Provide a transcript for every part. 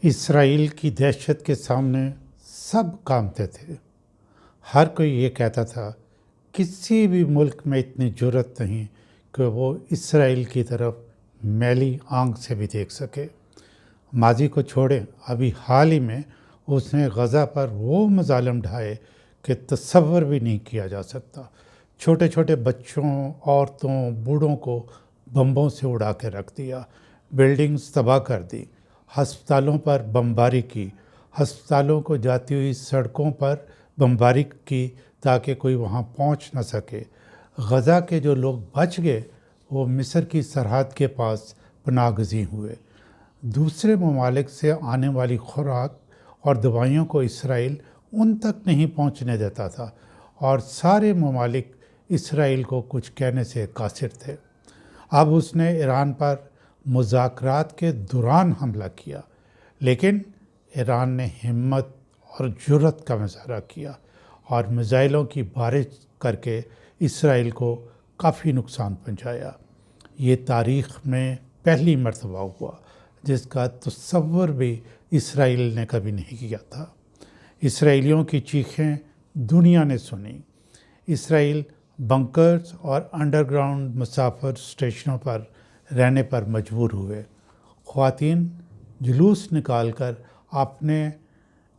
اسرائیل کی دہشت کے سامنے سب کانپتے تھے۔ ہر کوئی یہ کہتا تھا کسی بھی ملک میں اتنی جرأت نہیں کہ وہ اسرائیل کی طرف میلی آنکھ سے بھی دیکھ سکے۔ ماضی کو چھوڑیں، ابھی حال ہی میں اس نے غزہ پر وہ مظالم ڈھائے کہ تصور بھی نہیں کیا جا سکتا۔ چھوٹے چھوٹے بچوں، عورتوں، بوڑھوں کو بمبوں سے اڑا کے رکھ دیا، بلڈنگز تباہ کر دی، ہسپتالوں پر بمباری کی، ہسپتالوں کو جاتی ہوئی سڑکوں پر بمباری کی تاکہ کوئی وہاں پہنچ نہ سکے۔ غزہ کے جو لوگ بچ گئے وہ مصر کی سرحد کے پاس پناہ گزین ہوئے۔ دوسرے ممالک سے آنے والی خوراک اور دوائیوں کو اسرائیل ان تک نہیں پہنچنے دیتا تھا، اور سارے ممالک اسرائیل کو کچھ کہنے سے قاصر تھے۔ اب اس نے ایران پر مذاکرات کے دوران حملہ کیا، لیکن ایران نے ہمت اور جرأت کا مظاہرہ کیا اور میزائلوں کی بارش کر کے اسرائیل کو کافی نقصان پہنچایا۔ یہ تاریخ میں پہلی مرتبہ ہوا جس کا تصور بھی اسرائیل نے کبھی نہیں کیا تھا۔ اسرائیلیوں کی چیخیں دنیا نے سنی۔ اسرائیل بنکرز اور انڈر گراؤنڈ مسافر اسٹیشنوں پر رہنے پر مجبور ہوئے۔ خواتین جلوس نکال کر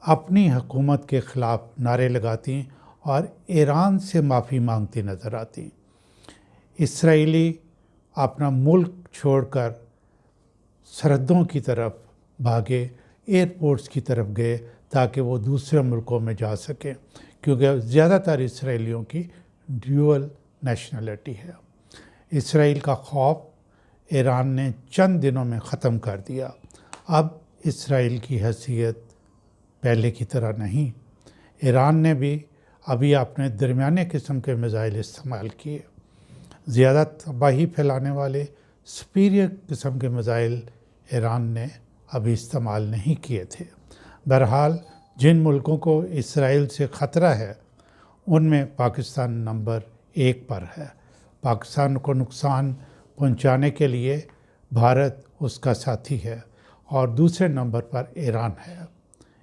اپنی حکومت کے خلاف نعرے لگاتی اور ایران سے معافی مانگتی نظر آتی۔ اسرائیلی اپنا ملک چھوڑ کر سرحدوں کی طرف بھاگے، ایئرپورٹس کی طرف گئے تاکہ وہ دوسرے ملکوں میں جا سکیں، کیونکہ زیادہ تر اسرائیلیوں کی ڈیول نیشنلٹی ہے۔ اسرائیل کا خوف ایران نے چند دنوں میں ختم کر دیا۔ اب اسرائیل کی حیثیت پہلے کی طرح نہیں۔ ایران نے بھی ابھی اپنے درمیانے قسم کے میزائل استعمال کیے۔ زیادہ تباہی پھیلانے والے سپیریئر قسم کے میزائل ایران نے ابھی استعمال نہیں کیے تھے۔ بہرحال جن ملکوں کو اسرائیل سے خطرہ ہے ان میں پاکستان نمبر 1 پر ہے۔ پاکستان کو نقصان پہنچانے کے لیے بھارت اس کا ساتھی ہے، اور دوسرے نمبر پر ایران ہے۔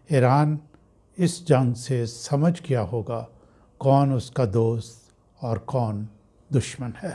ایران اس جنگ سے سمجھ گیا ہوگا کون اس کا دوست اور کون دشمن ہے۔